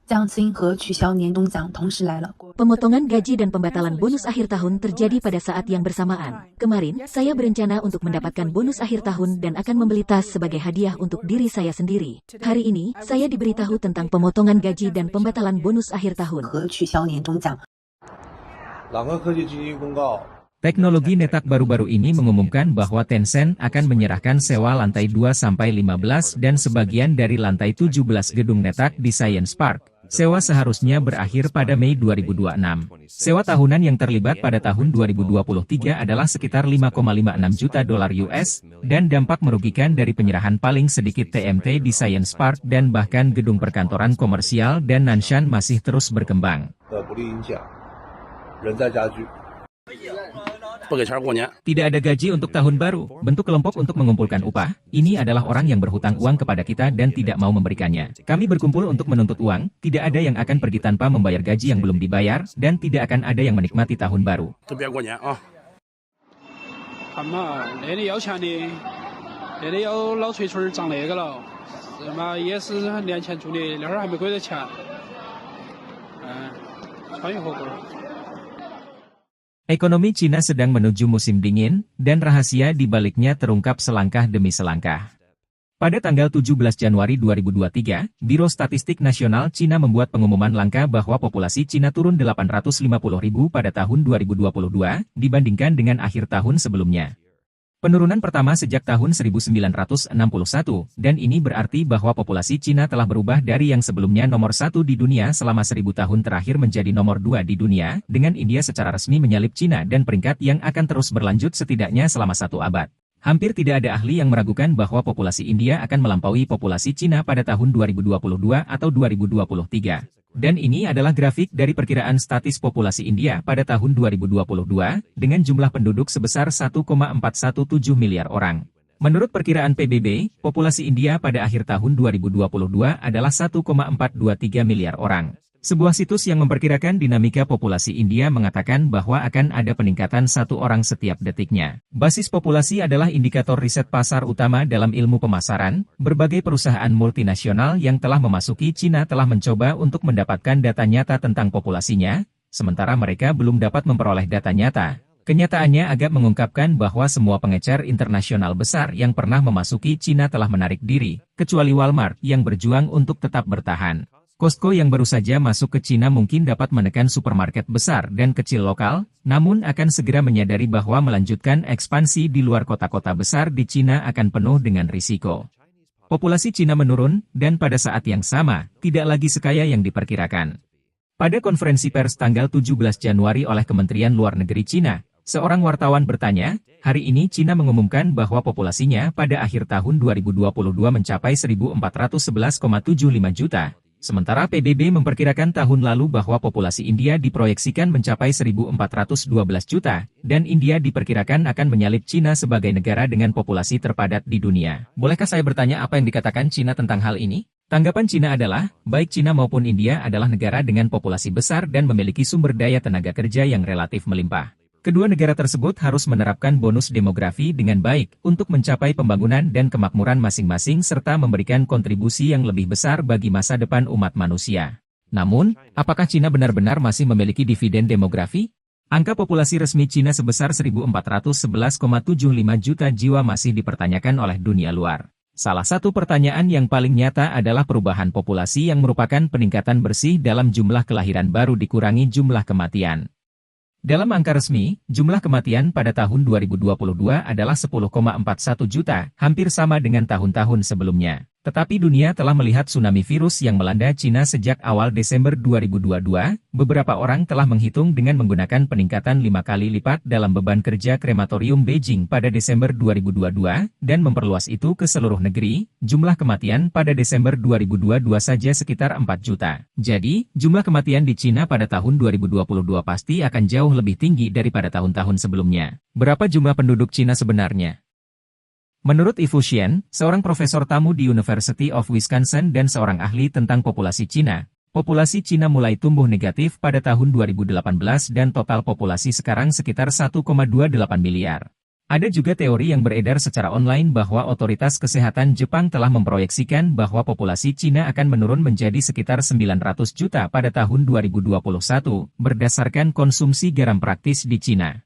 降薪和取消年终奖同时来了。 Pemotongan gaji dan pembatalan bonus akhir tahun terjadi pada saat yang bersamaan. Kemarin, saya berencana untuk mendapatkan bonus akhir tahun dan akan membeli tas sebagai hadiah untuk diri saya sendiri. Hari ini, saya diberitahu tentang pemotongan gaji dan pembatalan bonus akhir tahun. Teknologi netak baru-baru ini mengumumkan bahwa Tencent akan menyerahkan sewa lantai 2-15 dan sebagian dari lantai 17 gedung netak di Science Park. Sewa seharusnya berakhir pada Mei 2026. Sewa tahunan yang terlibat pada tahun 2023 adalah sekitar 5,56 juta dolar US, dan dampak merugikan dari penyerahan paling sedikit TMT di Science Park dan bahkan gedung perkantoran komersial dan Nanshan masih terus berkembang. Tidak ada gaji untuk tahun baru, bentuk kelompok untuk mengumpulkan upah. Ini adalah orang yang berhutang uang kepada kita dan tidak mau memberikannya. Kami berkumpul untuk menuntut uang, tidak ada yang akan pergi tanpa membayar gaji yang belum dibayar, dan tidak akan ada yang menikmati tahun baru. Ekonomi Cina sedang menuju musim dingin, dan rahasia di baliknya terungkap selangkah demi selangkah. Pada tanggal 17 Januari 2023, Biro Statistik Nasional Cina membuat pengumuman langka bahwa populasi Cina turun 850.000 pada tahun 2022, dibandingkan dengan akhir tahun sebelumnya. Penurunan pertama sejak tahun 1961, dan ini berarti bahwa populasi Cina telah berubah dari yang sebelumnya nomor 1 di dunia selama 1000 tahun terakhir menjadi nomor 2 di dunia, dengan India secara resmi menyalip Cina dan peringkat yang akan terus berlanjut setidaknya selama 1 abad. Hampir tidak ada ahli yang meragukan bahwa populasi India akan melampaui populasi Cina pada tahun 2022 atau 2023. Dan ini adalah grafik dari perkiraan statis populasi India pada tahun 2022, dengan jumlah penduduk sebesar 1,417 miliar orang. Menurut perkiraan PBB, populasi India pada akhir tahun 2022 adalah 1,423 miliar orang. Sebuah situs yang memperkirakan dinamika populasi India mengatakan bahwa akan ada peningkatan 1 orang setiap detiknya. Basis populasi adalah indikator riset pasar utama dalam ilmu pemasaran. Berbagai perusahaan multinasional yang telah memasuki Cina telah mencoba untuk mendapatkan data nyata tentang populasinya, sementara mereka belum dapat memperoleh data nyata. Kenyataannya agak mengungkapkan bahwa semua pengecer internasional besar yang pernah memasuki Cina telah menarik diri, kecuali Walmart yang berjuang untuk tetap bertahan. Costco yang baru saja masuk ke Cina mungkin dapat menekan supermarket besar dan kecil lokal, namun akan segera menyadari bahwa melanjutkan ekspansi di luar kota-kota besar di Cina akan penuh dengan risiko. Populasi Cina menurun, dan pada saat yang sama, tidak lagi sekaya yang diperkirakan. Pada konferensi pers tanggal 17 Januari oleh Kementerian Luar Negeri Cina, seorang wartawan bertanya, hari ini Cina mengumumkan bahwa populasinya pada akhir tahun 2022 mencapai 1.411,75 juta. Sementara PBB memperkirakan tahun lalu bahwa populasi India diproyeksikan mencapai 1.412 juta, dan India diperkirakan akan menyalip Cina sebagai negara dengan populasi terpadat di dunia. Bolehkah saya bertanya apa yang dikatakan Cina tentang hal ini? Tanggapan Cina adalah, baik Cina maupun India adalah negara dengan populasi besar dan memiliki sumber daya tenaga kerja yang relatif melimpah. Kedua negara tersebut harus menerapkan bonus demografi dengan baik untuk mencapai pembangunan dan kemakmuran masing-masing serta memberikan kontribusi yang lebih besar bagi masa depan umat manusia. Namun, apakah Cina benar-benar masih memiliki dividen demografi? Angka populasi resmi Cina sebesar 1.411,75 juta jiwa masih dipertanyakan oleh dunia luar. Salah satu pertanyaan yang paling nyata adalah perubahan populasi yang merupakan peningkatan bersih dalam jumlah kelahiran baru dikurangi jumlah kematian. Dalam angka resmi, jumlah kematian pada tahun 2022 adalah 10,41 juta, hampir sama dengan tahun-tahun sebelumnya. Tetapi dunia telah melihat tsunami virus yang melanda Cina sejak awal Desember 2022, beberapa orang telah menghitung dengan menggunakan peningkatan 5 kali lipat dalam beban kerja krematorium Beijing pada Desember 2022, dan memperluas itu ke seluruh negeri, jumlah kematian pada Desember 2022 saja sekitar 4 juta. Jadi, jumlah kematian di Cina pada tahun 2022 pasti akan jauh lebih tinggi daripada tahun-tahun sebelumnya. Berapa jumlah penduduk Cina sebenarnya? Menurut Yifu Xian, seorang profesor tamu di University of Wisconsin dan seorang ahli tentang populasi Cina, populasi Cina mulai tumbuh negatif pada tahun 2018 dan total populasi sekarang sekitar 1,28 miliar. Ada juga teori yang beredar secara online bahwa otoritas kesehatan Jepang telah memproyeksikan bahwa populasi Cina akan menurun menjadi sekitar 900 juta pada tahun 2021, berdasarkan konsumsi garam praktis di Cina.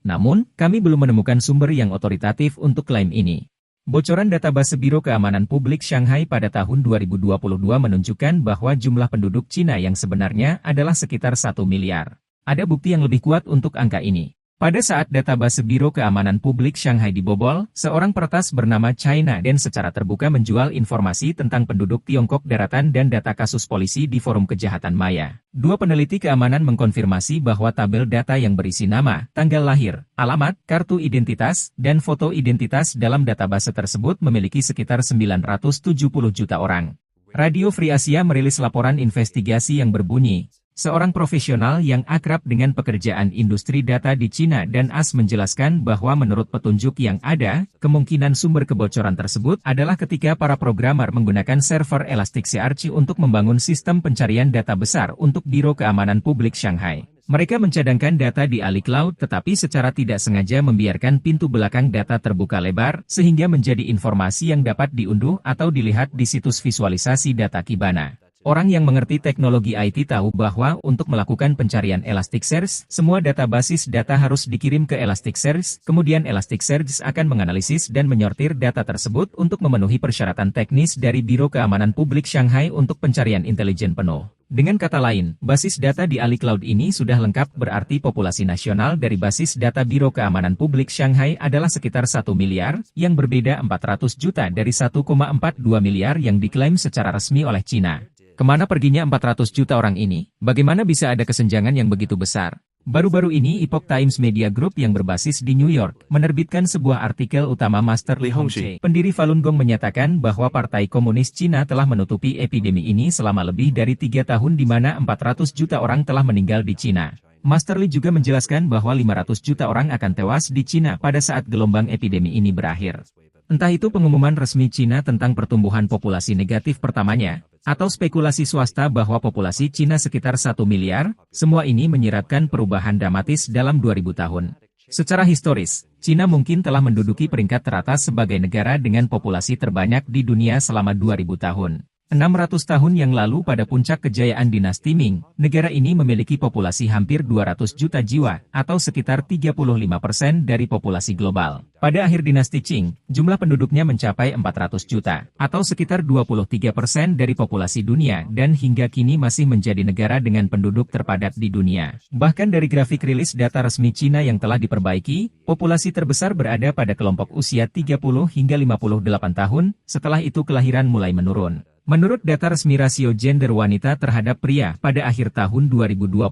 Namun, kami belum menemukan sumber yang otoritatif untuk klaim ini. Bocoran database Biro Keamanan Publik Shanghai pada tahun 2022 menunjukkan bahwa jumlah penduduk Cina yang sebenarnya adalah sekitar 1 miliar. Ada bukti yang lebih kuat untuk angka ini. Pada saat database Biro Keamanan Publik Shanghai dibobol, seorang peretas bernama China Dan secara terbuka menjual informasi tentang penduduk Tiongkok daratan dan data kasus polisi di forum kejahatan maya. Dua peneliti keamanan mengkonfirmasi bahwa tabel data yang berisi nama, tanggal lahir, alamat, kartu identitas, dan foto identitas dalam database tersebut memiliki sekitar 970 juta orang. Radio Free Asia merilis laporan investigasi yang berbunyi, seorang profesional yang akrab dengan pekerjaan industri data di Cina dan AS menjelaskan bahwa menurut petunjuk yang ada, kemungkinan sumber kebocoran tersebut adalah ketika para programmer menggunakan server Elasticsearch untuk membangun sistem pencarian data besar untuk Biro Keamanan Publik Shanghai. Mereka mencadangkan data di iCloud tetapi secara tidak sengaja membiarkan pintu belakang data terbuka lebar sehingga menjadi informasi yang dapat diunduh atau dilihat di situs visualisasi data Kibana. Orang yang mengerti teknologi IT tahu bahwa untuk melakukan pencarian Elasticsearch, semua data basis data harus dikirim ke Elasticsearch, kemudian Elasticsearch akan menganalisis dan menyortir data tersebut untuk memenuhi persyaratan teknis dari Biro Keamanan Publik Shanghai untuk pencarian intelijen penuh. Dengan kata lain, basis data di iCloud ini sudah lengkap berarti populasi nasional dari basis data Biro Keamanan Publik Shanghai adalah sekitar 1 miliar, yang berbeda 400 juta dari 1,42 miliar yang diklaim secara resmi oleh Cina. Kemana perginya 400 juta orang ini? Bagaimana bisa ada kesenjangan yang begitu besar? Baru-baru ini Epoch Times Media Group yang berbasis di New York, menerbitkan sebuah artikel utama Master Li Hongzhi. Pendiri Falun Gong menyatakan bahwa Partai Komunis Cina telah menutupi epidemi ini selama lebih dari 3 tahun di mana 400 juta orang telah meninggal di Cina. Master Li juga menjelaskan bahwa 500 juta orang akan tewas di Cina pada saat gelombang epidemi ini berakhir. Entah itu pengumuman resmi Cina tentang pertumbuhan populasi negatif pertamanya, atau spekulasi swasta bahwa populasi Cina sekitar 1 miliar, semua ini menyiratkan perubahan dramatis dalam 2000 tahun. Secara historis, Cina mungkin telah menduduki peringkat teratas sebagai negara dengan populasi terbanyak di dunia selama 2000 tahun. 600 tahun yang lalu pada puncak kejayaan dinasti Ming, negara ini memiliki populasi hampir 200 juta jiwa, atau sekitar 35% dari populasi global. Pada akhir dinasti Qing, jumlah penduduknya mencapai 400 juta, atau sekitar 23% dari populasi dunia, dan hingga kini masih menjadi negara dengan penduduk terpadat di dunia. Bahkan dari grafik rilis data resmi Cina yang telah diperbaiki, populasi terbesar berada pada kelompok usia 30 hingga 58 tahun, setelah itu kelahiran mulai menurun. Menurut data resmi rasio gender wanita terhadap pria pada akhir tahun 2022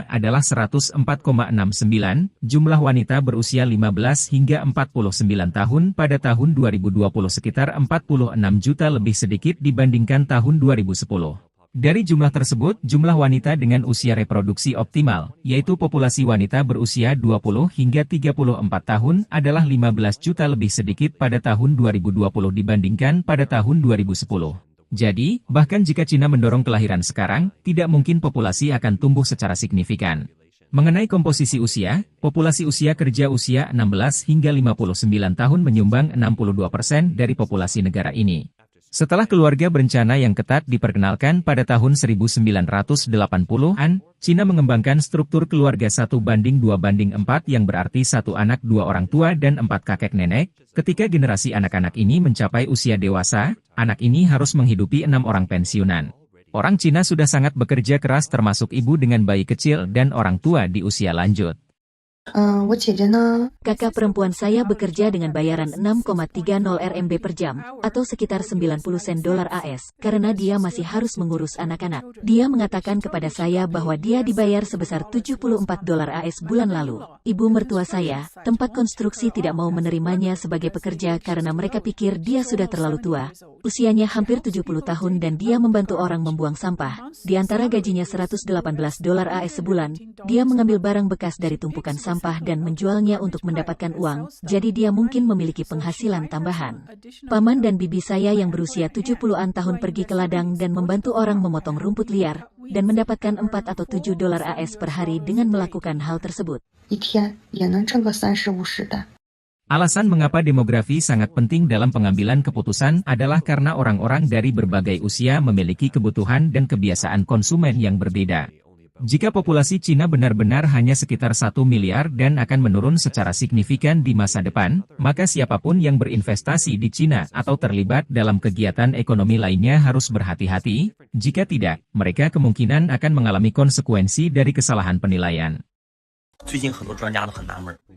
adalah 104,69, jumlah wanita berusia 15 hingga 49 tahun pada tahun 2020 sekitar 46 juta lebih sedikit dibandingkan tahun 2010. Dari jumlah tersebut, jumlah wanita dengan usia reproduksi optimal, yaitu populasi wanita berusia 20 hingga 34 tahun adalah 15 juta lebih sedikit pada tahun 2020 dibandingkan pada tahun 2010. Jadi, bahkan jika Cina mendorong kelahiran sekarang, tidak mungkin populasi akan tumbuh secara signifikan. Mengenai komposisi usia, populasi usia kerja usia 16 hingga 59 tahun menyumbang 62% dari populasi negara ini. Setelah keluarga berencana yang ketat diperkenalkan pada tahun 1980-an, Cina mengembangkan struktur keluarga 1:2:4 yang berarti 1 anak 2 orang tua dan 4 kakek nenek. Ketika generasi anak-anak ini mencapai usia dewasa, anak ini harus menghidupi 6 orang pensiunan. Orang Cina sudah sangat bekerja keras termasuk ibu dengan bayi kecil dan orang tua di usia lanjut. Kakak perempuan saya bekerja dengan bayaran 6,30 RMB per jam, atau sekitar 90 sen dolar AS, karena dia masih harus mengurus anak-anak. Dia mengatakan kepada saya bahwa dia dibayar sebesar 74 dolar AS bulan lalu. Ibu mertua saya, tempat konstruksi tidak mau menerimanya sebagai pekerja karena mereka pikir dia sudah terlalu tua. Usianya hampir 70 tahun dan dia membantu orang membuang sampah. Di antara gajinya 118 dolar AS sebulan, dia mengambil barang bekas dari tumpukan sampah dan menjualnya untuk mendapatkan uang, jadi dia mungkin memiliki penghasilan tambahan. Paman dan bibi saya yang berusia 70-an tahun pergi ke ladang dan membantu orang memotong rumput liar, dan mendapatkan 4 atau 7 dolar AS per hari dengan melakukan hal tersebut. Alasan mengapa demografi sangat penting dalam pengambilan keputusan adalah karena orang-orang dari berbagai usia memiliki kebutuhan dan kebiasaan konsumen yang berbeda. Jika populasi Cina benar-benar hanya sekitar 1 miliar dan akan menurun secara signifikan di masa depan, maka siapapun yang berinvestasi di Cina atau terlibat dalam kegiatan ekonomi lainnya harus berhati-hati, jika tidak, mereka kemungkinan akan mengalami konsekuensi dari kesalahan penilaian.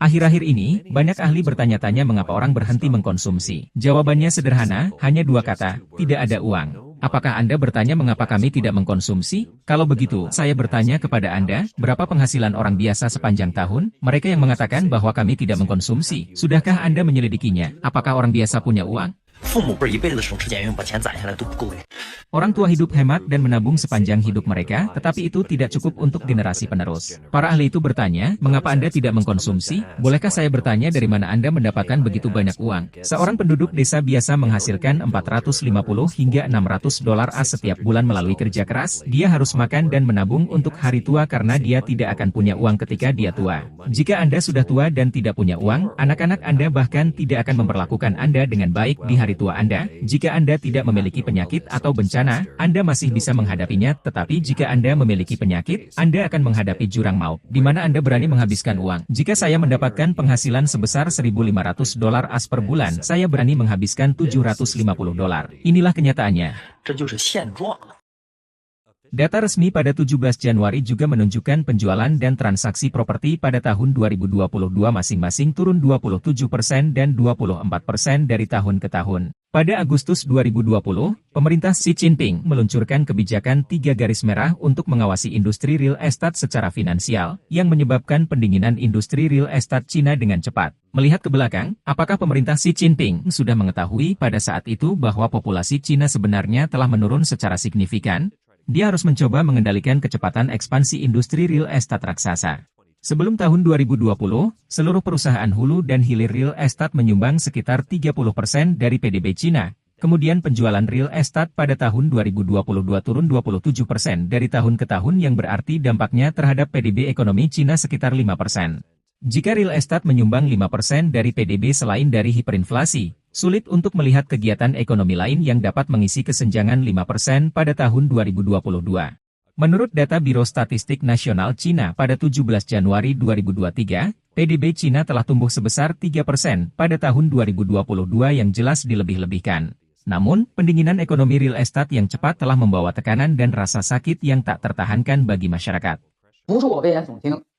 Akhir-akhir ini, banyak ahli bertanya-tanya mengapa orang berhenti mengkonsumsi. Jawabannya sederhana, hanya 2 kata, tidak ada uang. Apakah Anda bertanya mengapa kami tidak mengkonsumsi? Kalau begitu, saya bertanya kepada Anda, berapa penghasilan orang biasa sepanjang tahun? Mereka yang mengatakan bahwa kami tidak mengkonsumsi. Sudahkah Anda menyelidikinya? Apakah orang biasa punya uang? Orang tua hidup hemat dan menabung sepanjang hidup mereka, tetapi itu tidak cukup untuk generasi penerus. Para ahli itu bertanya, mengapa Anda tidak mengkonsumsi? Bolehkah saya bertanya dari mana Anda mendapatkan begitu banyak uang? Seorang penduduk desa biasa menghasilkan 450 hingga 600 dolar AS setiap bulan melalui kerja keras. Dia harus makan dan menabung untuk hari tua karena dia tidak akan punya uang ketika dia tua. Jika Anda sudah tua dan tidak punya uang, anak-anak Anda bahkan tidak akan memperlakukan Anda dengan baik di hari tua Anda. Jika Anda tidak memiliki penyakit atau bencana, Anda masih bisa menghadapinya, tetapi jika Anda memiliki penyakit, Anda akan menghadapi jurang maut, di mana Anda berani menghabiskan uang. Jika saya mendapatkan penghasilan sebesar 1.500 dolar AS per bulan, saya berani menghabiskan 750 dolar. Inilah kenyataannya. Data resmi pada 17 Januari juga menunjukkan penjualan dan transaksi properti pada tahun 2022 masing-masing turun 27% dan 24% dari tahun ke tahun. Pada Agustus 2020, pemerintah Xi Jinping meluncurkan kebijakan 3 garis merah untuk mengawasi industri real estate secara finansial, yang menyebabkan pendinginan industri real estate Cina dengan cepat. Melihat ke belakang, apakah pemerintah Xi Jinping sudah mengetahui pada saat itu bahwa populasi Cina sebenarnya telah menurun secara signifikan? Dia harus mencoba mengendalikan kecepatan ekspansi industri real estate raksasa. Sebelum tahun 2020, seluruh perusahaan hulu dan hilir real estate menyumbang sekitar 30% dari PDB Cina. Kemudian penjualan real estate pada tahun 2022 turun 27% dari tahun ke tahun yang berarti dampaknya terhadap PDB ekonomi Cina sekitar 5%. Jika real estate menyumbang 5% dari PDB selain dari hiperinflasi, sulit untuk melihat kegiatan ekonomi lain yang dapat mengisi kesenjangan 5% pada tahun 2022. Menurut data Biro Statistik Nasional Cina pada 17 Januari 2023, PDB Cina telah tumbuh sebesar 3% pada tahun 2022 yang jelas dilebih-lebihkan. Namun, pendinginan ekonomi real estate yang cepat telah membawa tekanan dan rasa sakit yang tak tertahankan bagi masyarakat.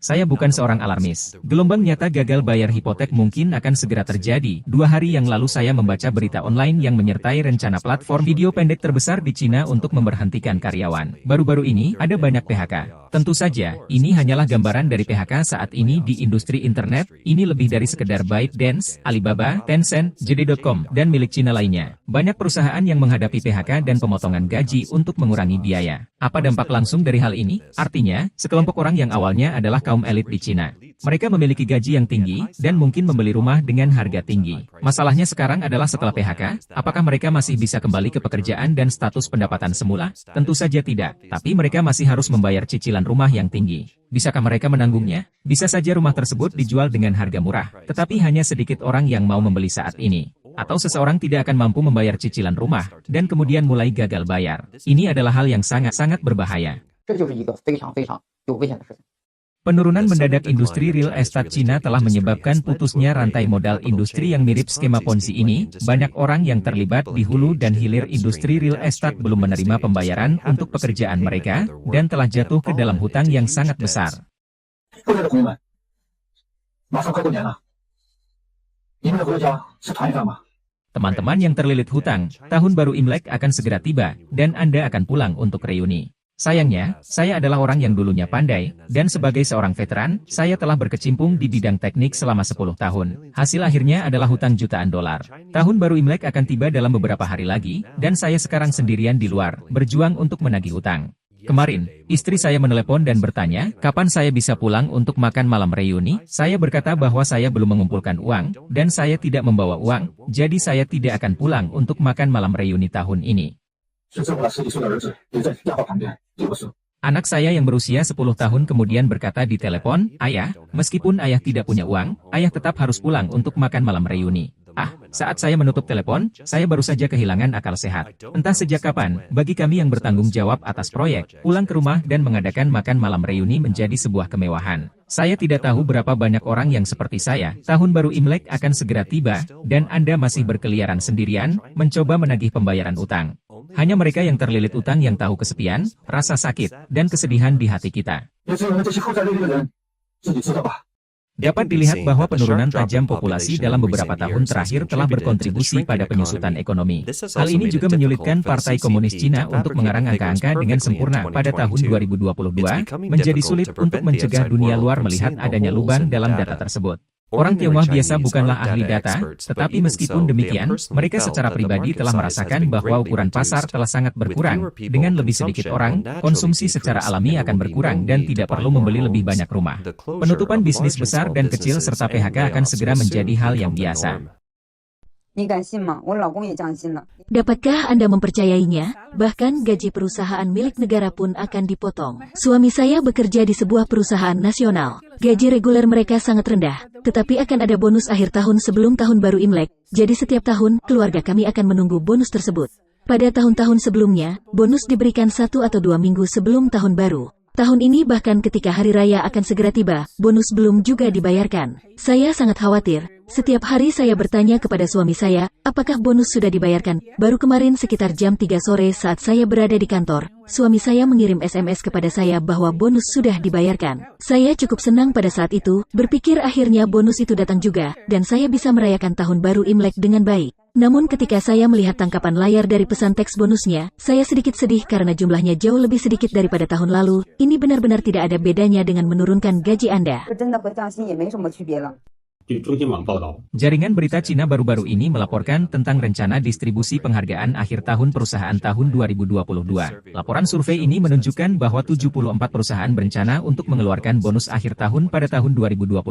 Saya bukan seorang alarmis. Gelombang nyata gagal bayar hipotek mungkin akan segera terjadi. 2 hari yang lalu saya membaca berita online yang menyertai rencana platform video pendek terbesar di Cina untuk memberhentikan karyawan. Baru-baru ini, ada banyak PHK. Tentu saja, ini hanyalah gambaran dari PHK saat ini di industri internet. Ini lebih dari sekedar ByteDance, Alibaba, Tencent, JD.com, dan milik Cina lainnya. Banyak perusahaan yang menghadapi PHK dan pemotongan gaji untuk mengurangi biaya. Apa dampak langsung dari hal ini? Artinya, sekelompok orang yang awalnya adalah kaum elit di Cina. Mereka memiliki gaji yang tinggi, dan mungkin membeli rumah dengan harga tinggi. Masalahnya sekarang adalah setelah PHK, apakah mereka masih bisa kembali ke pekerjaan dan status pendapatan semula? Tentu saja tidak, tapi mereka masih harus membayar cicilan rumah yang tinggi. Bisakah mereka menanggungnya? Bisa saja rumah tersebut dijual dengan harga murah, tetapi hanya sedikit orang yang mau membeli saat ini. Atau seseorang tidak akan mampu membayar cicilan rumah, dan kemudian mulai gagal bayar. Ini adalah hal yang sangat-sangat berbahaya. Penurunan mendadak industri real estate Cina telah menyebabkan putusnya rantai modal industri yang mirip skema Ponzi ini. Banyak orang yang terlibat di hulu dan hilir industri real estate belum menerima pembayaran untuk pekerjaan mereka, dan telah jatuh ke dalam hutang yang sangat besar. Teman-teman yang terlilit hutang, tahun baru Imlek akan segera tiba, dan Anda akan pulang untuk reuni. Sayangnya, saya adalah orang yang dulunya pandai, dan sebagai seorang veteran, saya telah berkecimpung di bidang teknik selama 10 tahun. Hasil akhirnya adalah hutang jutaan dolar. Tahun baru Imlek akan tiba dalam beberapa hari lagi, dan saya sekarang sendirian di luar, berjuang untuk menagih hutang. Kemarin, istri saya menelepon dan bertanya, kapan saya bisa pulang untuk makan malam reuni? Saya berkata bahwa saya belum mengumpulkan uang, dan saya tidak membawa uang, jadi saya tidak akan pulang untuk makan malam reuni tahun ini. Anak saya yang berusia 10 tahun kemudian berkata di telepon, "Ayah, meskipun ayah tidak punya uang, ayah tetap harus pulang untuk makan malam reuni." Saat saya menutup telepon, saya baru saja kehilangan akal sehat. Entah sejak kapan, bagi kami yang bertanggung jawab atas proyek, pulang ke rumah dan mengadakan makan malam reuni menjadi sebuah kemewahan. Saya tidak tahu berapa banyak orang yang seperti saya, tahun baru Imlek akan segera tiba, dan Anda masih berkeliaran sendirian, mencoba menagih pembayaran utang. Hanya mereka yang terlilit utang yang tahu kesepian, rasa sakit, dan kesedihan di hati kita. Dapat dilihat bahwa penurunan tajam populasi dalam beberapa tahun terakhir telah berkontribusi pada penyusutan ekonomi. Hal ini juga menyulitkan Partai Komunis Cina untuk mengarang angka-angka dengan sempurna pada tahun 2022, menjadi sulit untuk mencegah dunia luar melihat adanya lubang dalam data tersebut. Orang Tionghoa biasa bukanlah ahli data, tetapi meskipun demikian, mereka secara pribadi telah merasakan bahwa ukuran pasar telah sangat berkurang. Dengan lebih sedikit orang, konsumsi secara alami akan berkurang dan tidak perlu membeli lebih banyak rumah. Penutupan bisnis besar dan kecil serta PHK akan segera menjadi hal yang biasa. Dapatkah Anda mempercayainya? Bahkan gaji perusahaan milik negara pun akan dipotong. Suami saya bekerja di sebuah perusahaan nasional. Gaji reguler mereka sangat rendah, tetapi akan ada bonus akhir tahun sebelum tahun baru Imlek. Jadi setiap tahun, keluarga kami akan menunggu bonus tersebut. Pada tahun-tahun sebelumnya, bonus diberikan 1 atau 2 minggu sebelum tahun baru. Tahun ini bahkan ketika hari raya akan segera tiba, bonus belum juga dibayarkan. Saya sangat khawatir. Setiap hari saya bertanya kepada suami saya, apakah bonus sudah dibayarkan? Baru kemarin sekitar jam 3 sore saat saya berada di kantor, suami saya mengirim SMS kepada saya bahwa bonus sudah dibayarkan. Saya cukup senang pada saat itu, berpikir akhirnya bonus itu datang juga, dan saya bisa merayakan tahun baru Imlek dengan baik. Namun ketika saya melihat tangkapan layar dari pesan teks bonusnya, saya sedikit sedih karena jumlahnya jauh lebih sedikit daripada tahun lalu. Ini benar-benar tidak ada bedanya dengan menurunkan gaji Anda. Jaringan berita Cina baru-baru ini melaporkan tentang rencana distribusi penghargaan akhir tahun perusahaan tahun 2022. Laporan survei ini menunjukkan bahwa 74 perusahaan berencana untuk mengeluarkan bonus akhir tahun pada tahun 2022.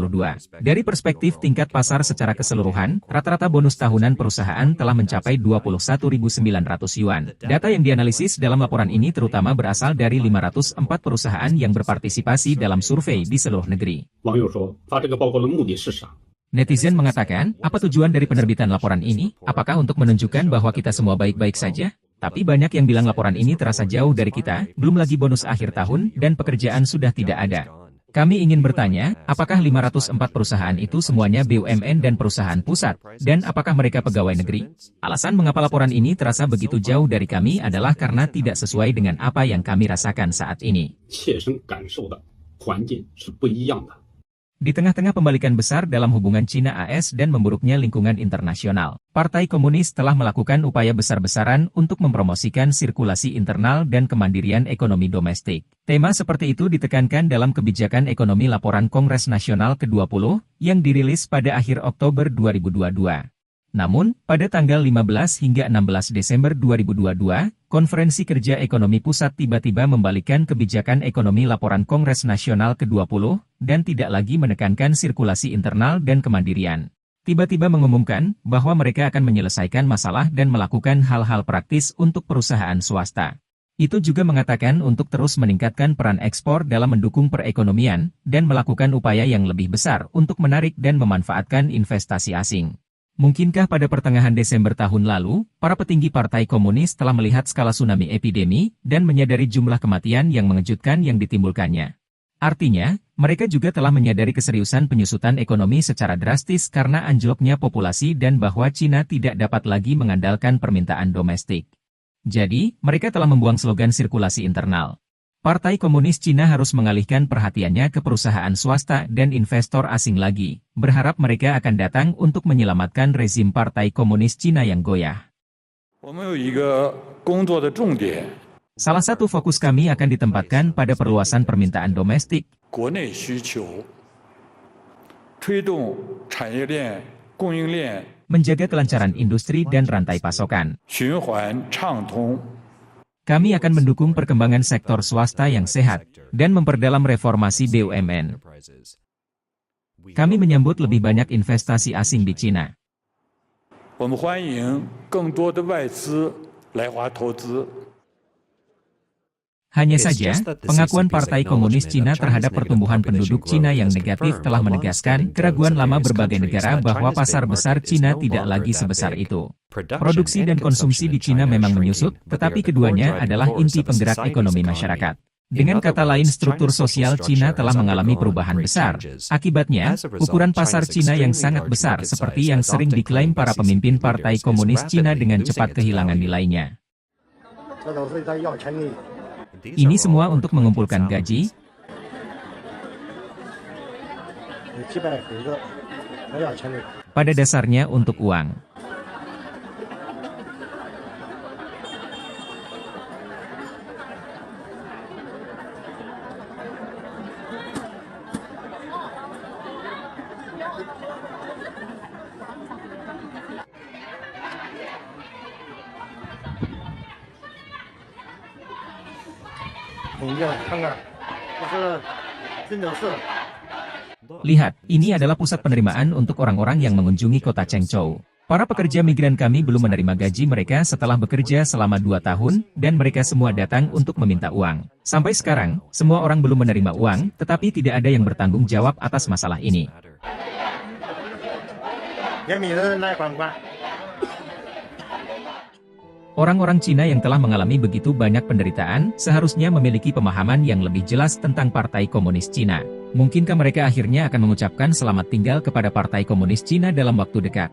Dari perspektif tingkat pasar secara keseluruhan, rata-rata bonus tahunan perusahaan telah mencapai 21.900 yuan. Data yang dianalisis dalam laporan ini terutama berasal dari 504 perusahaan yang berpartisipasi dalam survei di seluruh negeri. Netizen mengatakan, apa tujuan dari penerbitan laporan ini? Apakah untuk menunjukkan bahwa kita semua baik-baik saja? Tapi banyak yang bilang laporan ini terasa jauh dari kita, belum lagi bonus akhir tahun, dan pekerjaan sudah tidak ada. Kami ingin bertanya, apakah 504 perusahaan itu semuanya BUMN dan perusahaan pusat? Dan apakah mereka pegawai negeri? Alasan mengapa laporan ini terasa begitu jauh dari kami adalah karena tidak sesuai dengan apa yang kami rasakan saat ini. Di tengah-tengah pembalikan besar dalam hubungan Cina-AS dan memburuknya lingkungan internasional, Partai Komunis telah melakukan upaya besar-besaran untuk mempromosikan sirkulasi internal dan kemandirian ekonomi domestik. Tema seperti itu ditekankan dalam kebijakan ekonomi laporan Kongres Nasional ke-20 yang dirilis pada akhir Oktober 2022. Namun, pada tanggal 15 hingga 16 Desember 2022, Konferensi Kerja Ekonomi Pusat tiba-tiba membalikkan kebijakan ekonomi laporan Kongres Nasional ke-20 dan tidak lagi menekankan sirkulasi internal dan kemandirian. Tiba-tiba mengumumkan bahwa mereka akan menyelesaikan masalah dan melakukan hal-hal praktis untuk perusahaan swasta. Itu juga mengatakan untuk terus meningkatkan peran ekspor dalam mendukung perekonomian dan melakukan upaya yang lebih besar untuk menarik dan memanfaatkan investasi asing. Mungkinkah pada pertengahan Desember tahun lalu, para petinggi Partai Komunis telah melihat skala tsunami epidemi dan menyadari jumlah kematian yang mengejutkan yang ditimbulkannya? Artinya, mereka juga telah menyadari keseriusan penyusutan ekonomi secara drastis karena anjloknya populasi dan bahwa Cina tidak dapat lagi mengandalkan permintaan domestik. Jadi, mereka telah membuang slogan sirkulasi internal. Partai Komunis Cina harus mengalihkan perhatiannya ke perusahaan swasta dan investor asing lagi, berharap mereka akan datang untuk menyelamatkan rezim Partai Komunis Cina yang goyah. Salah satu fokus kami akan ditempatkan pada perluasan permintaan domestik, menjaga kelancaran industri dan rantai pasokan. Kami akan mendukung perkembangan sektor swasta yang sehat dan memperdalam reformasi BUMN. Kami menyambut lebih banyak investasi asing di Cina. Hanya saja, pengakuan Partai Komunis Cina terhadap pertumbuhan penduduk Cina yang negatif telah menegaskan keraguan lama berbagai negara bahwa pasar besar Cina tidak lagi sebesar itu. Produksi dan konsumsi di Cina memang menyusut, tetapi keduanya adalah inti penggerak ekonomi masyarakat. Dengan kata lain, struktur sosial Cina telah mengalami perubahan besar. Akibatnya, ukuran pasar Cina yang sangat besar seperti yang sering diklaim para pemimpin Partai Komunis Cina dengan cepat kehilangan nilainya. Ini semua untuk mengumpulkan gaji. Pada dasarnya untuk uang. Lihat, ini adalah pusat penerimaan untuk orang-orang yang mengunjungi kota Chengzhou. Para pekerja migran kami belum menerima gaji mereka setelah bekerja selama 2 tahun, dan mereka semua datang untuk meminta uang. Sampai sekarang, semua orang belum menerima uang, tetapi tidak ada yang bertanggung jawab atas masalah ini. Orang-orang Cina yang telah mengalami begitu banyak penderitaan, seharusnya memiliki pemahaman yang lebih jelas tentang Partai Komunis Cina. Mungkinkah mereka akhirnya akan mengucapkan selamat tinggal kepada Partai Komunis Cina dalam waktu dekat?